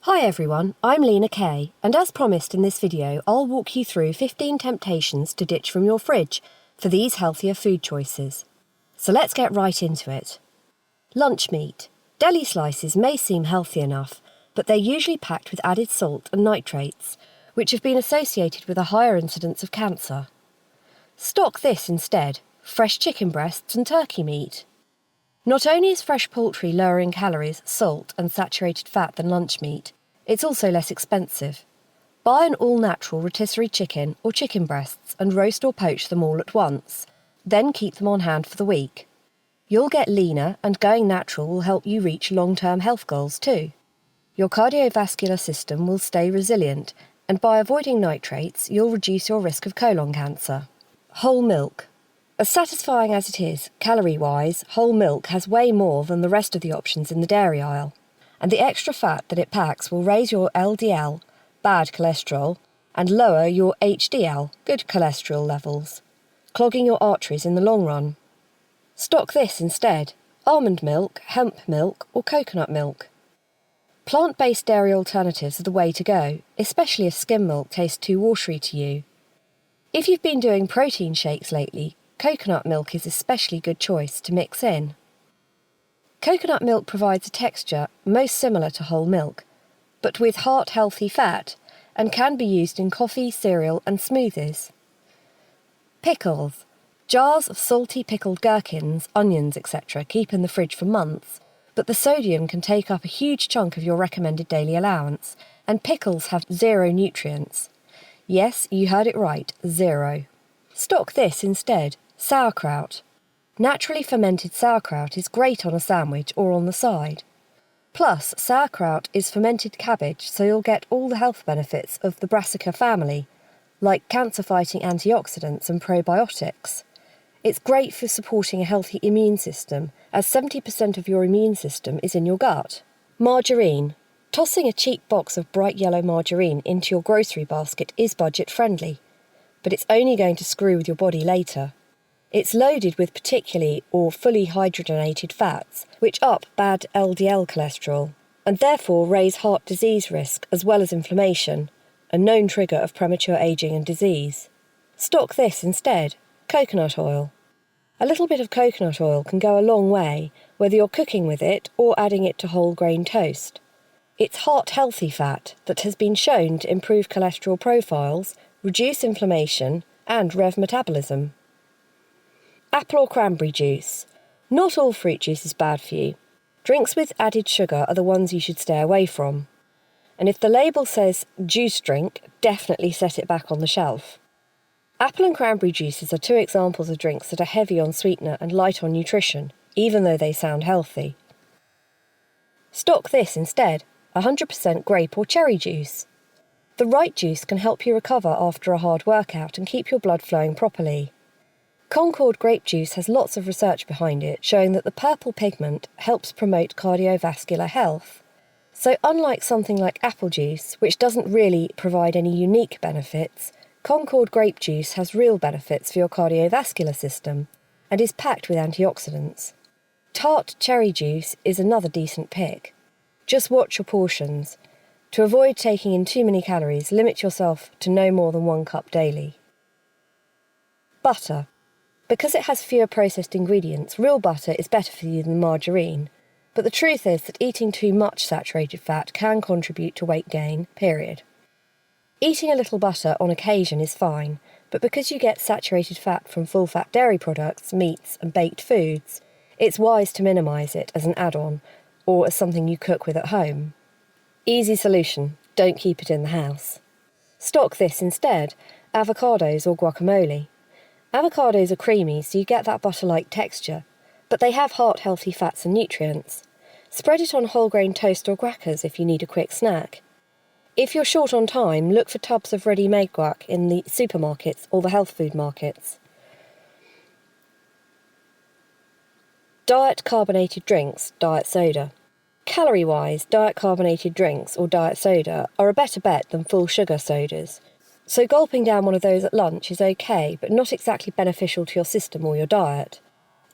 Hi everyone, I'm Lena Kay, and as promised in this video, I'll walk you through 15 temptations to ditch from your fridge for these healthier food choices. So let's get right into it. Lunch meat. Deli slices may seem healthy enough, but they're usually packed with added salt and nitrates, which have been associated with a higher incidence of cancer. Stock this instead: fresh chicken breasts and turkey meat. Not only is fresh poultry lower in calories, salt and saturated fat than lunch meat, it's also less expensive. Buy an all-natural rotisserie chicken or chicken breasts and roast or poach them all at once, then keep them on hand for the week. You'll get leaner, and going natural will help you reach long-term health goals too. Your cardiovascular system will stay resilient, and by avoiding nitrates, you'll reduce your risk of colon cancer. Whole milk. As satisfying as it is, calorie-wise, whole milk has way more than the rest of the options in the dairy aisle, and the extra fat that it packs will raise your LDL, bad cholesterol, and lower your HDL, good cholesterol levels, clogging your arteries in the long run. Stock this instead: almond milk, hemp milk, or coconut milk. Plant-based dairy alternatives are the way to go, especially if skim milk tastes too watery to you. If you've been doing protein shakes lately, coconut milk is especially good choice to mix in. Coconut milk provides a texture most similar to whole milk, but with heart-healthy fat, and can be used in coffee, cereal and smoothies. Pickles. Jars of salty pickled gherkins, onions, etc. keep in the fridge for months, but the sodium can take up a huge chunk of your recommended daily allowance, and pickles have zero nutrients. Yes, you heard it right, zero. Stock this instead: sauerkraut. Naturally fermented sauerkraut is great on a sandwich or on the side. Plus, sauerkraut is fermented cabbage, so you'll get all the health benefits of the brassica family, like cancer-fighting antioxidants and probiotics. It's great for supporting a healthy immune system, as 70% of your immune system is in your gut. Margarine. Tossing a cheap box of bright yellow margarine into your grocery basket is budget-friendly, but it's only going to screw with your body later. It's loaded with particularly or fully hydrogenated fats, which up bad LDL cholesterol, and therefore raise heart disease risk as well as inflammation, a known trigger of premature aging and disease. Stock this instead: coconut oil. A little bit of coconut oil can go a long way, whether you're cooking with it or adding it to whole grain toast. It's heart-healthy fat that has been shown to improve cholesterol profiles, reduce inflammation, and rev metabolism. Apple or cranberry juice. Not all fruit juice is bad for you. Drinks with added sugar are the ones you should stay away from. And if the label says juice drink, definitely set it back on the shelf. Apple and cranberry juices are two examples of drinks that are heavy on sweetener and light on nutrition, even though they sound healthy. Stock this instead: 100% grape or cherry juice. The right juice can help you recover after a hard workout and keep your blood flowing properly. Concord grape juice has lots of research behind it showing that the purple pigment helps promote cardiovascular health. So unlike something like apple juice, which doesn't really provide any unique benefits, Concord grape juice has real benefits for your cardiovascular system and is packed with antioxidants. Tart cherry juice is another decent pick. Just watch your portions. To avoid taking in too many calories, limit yourself to no more than 1 cup daily. Butter. Because it has fewer processed ingredients, real butter is better for you than margarine. But the truth is that eating too much saturated fat can contribute to weight gain, period. Eating a little butter on occasion is fine, but because you get saturated fat from full-fat dairy products, meats and baked foods, it's wise to minimise it as an add-on or as something you cook with at home. Easy solution: don't keep it in the house. Stock this instead: avocados or guacamole. Avocados are creamy, so you get that butter-like texture, but they have heart-healthy fats and nutrients. Spread it on whole grain toast or crackers if you need a quick snack. If you're short on time, look for tubs of ready-made guac in the supermarkets or the health food markets. Diet carbonated drinks, diet soda. Calorie-wise, diet carbonated drinks or diet soda are a better bet than full sugar sodas. So gulping down one of those at lunch is okay, but not exactly beneficial to your system or your diet.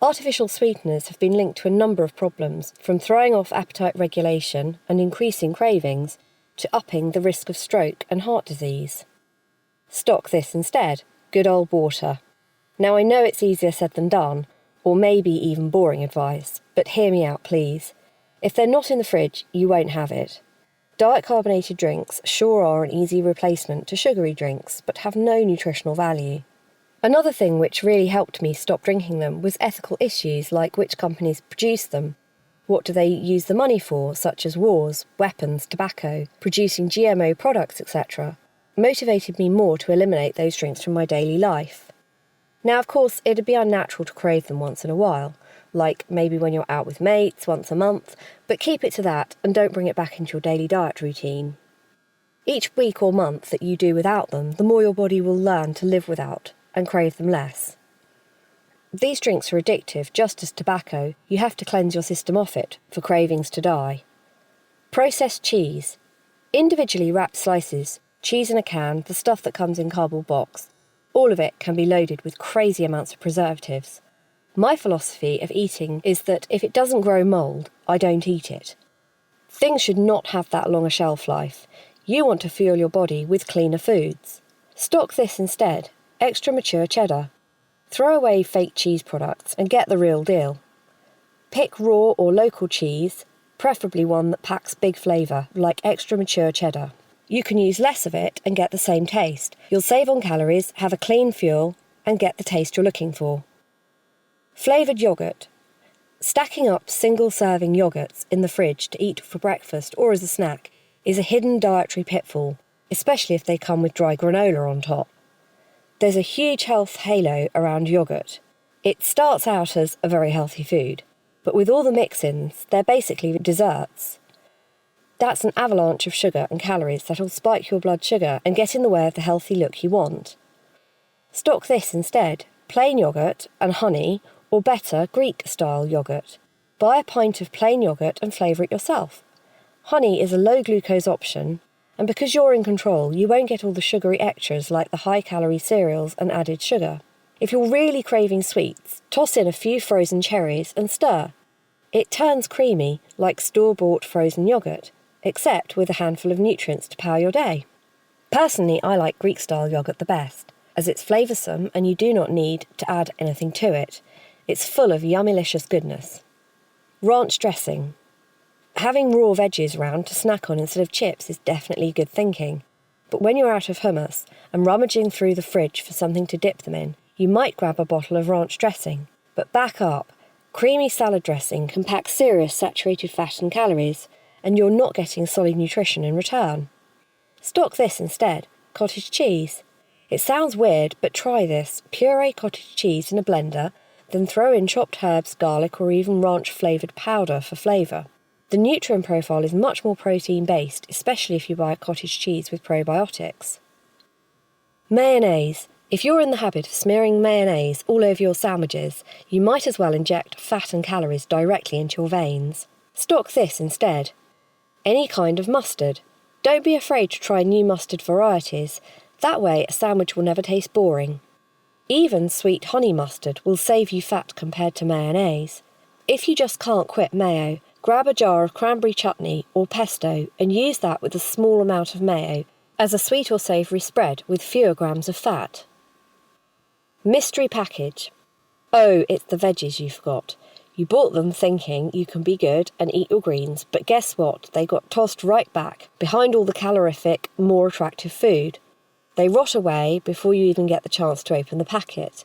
Artificial sweeteners have been linked to a number of problems, from throwing off appetite regulation and increasing cravings, to upping the risk of stroke and heart disease. Stock this instead, good old water. Now I know it's easier said than done, or maybe even boring advice, but hear me out please. If they're not in the fridge, you won't have it. Diet carbonated drinks sure are an easy replacement to sugary drinks, but have no nutritional value. Another thing which really helped me stop drinking them was ethical issues like which companies produce them. What do they use the money for, such as wars, weapons, tobacco, producing GMO products, etc., motivated me more to eliminate those drinks from my daily life. Now, of course, it'd be unnatural to crave them once in a while, like maybe when you're out with mates once a month, but keep it to that and don't bring it back into your daily diet routine. Each week or month that you do without them, the more your body will learn to live without and crave them less. These drinks are addictive, just as tobacco. You have to cleanse your system off it for cravings to die. Processed cheese. Individually wrapped slices, cheese in a can, the stuff that comes in cardboard box. All of it can be loaded with crazy amounts of preservatives. My philosophy of eating is that if it doesn't grow mould, I don't eat it. Things should not have that long a shelf life. You want to fuel your body with cleaner foods. Stock this instead, extra mature cheddar. Throw away fake cheese products and get the real deal. Pick raw or local cheese, preferably one that packs big flavour, like extra mature cheddar. You can use less of it and get the same taste. You'll save on calories, have a clean fuel, and get the taste you're looking for. Flavoured yoghurt. Stacking up single-serving yoghurts in the fridge to eat for breakfast or as a snack is a hidden dietary pitfall, especially if they come with dry granola on top. There's a huge health halo around yoghurt. It starts out as a very healthy food, but with all the mix-ins, they're basically desserts. That's an avalanche of sugar and calories that'll spike your blood sugar and get in the way of the healthy look you want. Stock this instead, plain yoghurt and honey, or better, Greek-style yoghurt. Buy a pint of plain yoghurt and flavour it yourself. Honey is a low-glucose option, and because you're in control, you won't get all the sugary extras like the high-calorie cereals and added sugar. If you're really craving sweets, toss in a few frozen cherries and stir. It turns creamy, like store-bought frozen yoghurt, except with a handful of nutrients to power your day. Personally, I like Greek-style yoghurt the best, as it's flavoursome and you do not need to add anything to it. It's full of yummylicious goodness. Ranch dressing. Having raw veggies around to snack on instead of chips is definitely good thinking. But when you're out of hummus and rummaging through the fridge for something to dip them in, you might grab a bottle of ranch dressing. But back up. Creamy salad dressing can pack serious saturated fat and calories, and you're not getting solid nutrition in return. Stock this instead, cottage cheese. It sounds weird, but try this. Puree cottage cheese in a blender, then throw in chopped herbs, garlic or even ranch-flavoured powder for flavour. The nutrient profile is much more protein-based, especially if you buy a cottage cheese with probiotics. Mayonnaise. If you're in the habit of smearing mayonnaise all over your sandwiches, you might as well inject fat and calories directly into your veins. Stock this instead. Any kind of mustard. Don't be afraid to try new mustard varieties. That way a sandwich will never taste boring. Even sweet honey mustard will save you fat compared to mayonnaise. If you just can't quit mayo, grab a jar of cranberry chutney or pesto and use that with a small amount of mayo as a sweet or savoury spread with fewer grams of fat. Mystery package. Oh, it's the veggies you forgot. You bought them thinking you can be good and eat your greens, but guess what? They got tossed right back behind all the calorific, more attractive food. They rot away before you even get the chance to open the packet.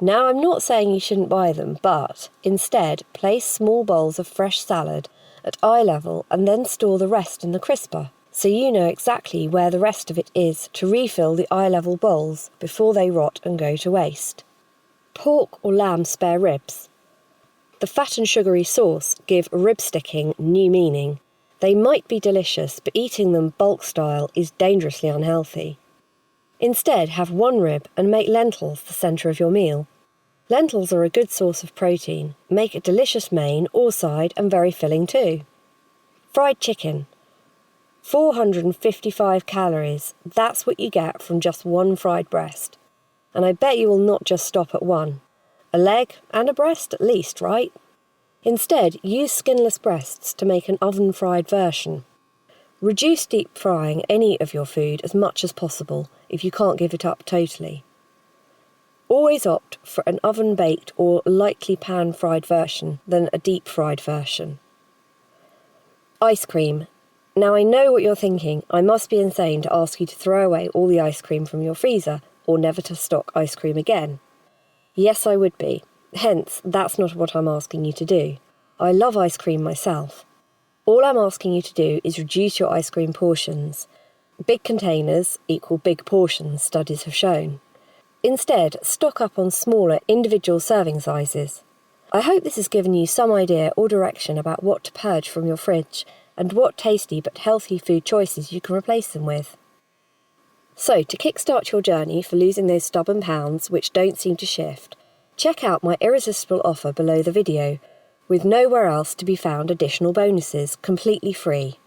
Now, I'm not saying you shouldn't buy them, but instead place small bowls of fresh salad at eye level and then store the rest in the crisper, so you know exactly where the rest of it is to refill the eye level bowls before they rot and go to waste. Pork or lamb spare ribs. The fat and sugary sauce give rib sticking new meaning. They might be delicious, but eating them bulk style is dangerously unhealthy. Instead, have one rib and make lentils the centre of your meal. Lentils are a good source of protein, make a delicious main or side and very filling too. Fried chicken. 455 calories, that's what you get from just one fried breast. And I bet you will not just stop at one. A leg and a breast at least, right? Instead, use skinless breasts to make an oven-fried version. Reduce deep frying any of your food as much as possible if you can't give it up totally. Always opt for an oven-baked or lightly pan-fried version than a deep-fried version. Ice cream. Now I know what you're thinking. I must be insane to ask you to throw away all the ice cream from your freezer or never to stock ice cream again. Yes, I would be. Hence, that's not what I'm asking you to do. I love ice cream myself. All I'm asking you to do is reduce your ice cream portions. Big containers equal big portions, studies have shown. Instead, stock up on smaller individual serving sizes. I hope this has given you some idea or direction about what to purge from your fridge and what tasty but healthy food choices you can replace them with. So, to kickstart your journey for losing those stubborn pounds which don't seem to shift, check out my irresistible offer below the video, with nowhere else to be found additional bonuses completely free.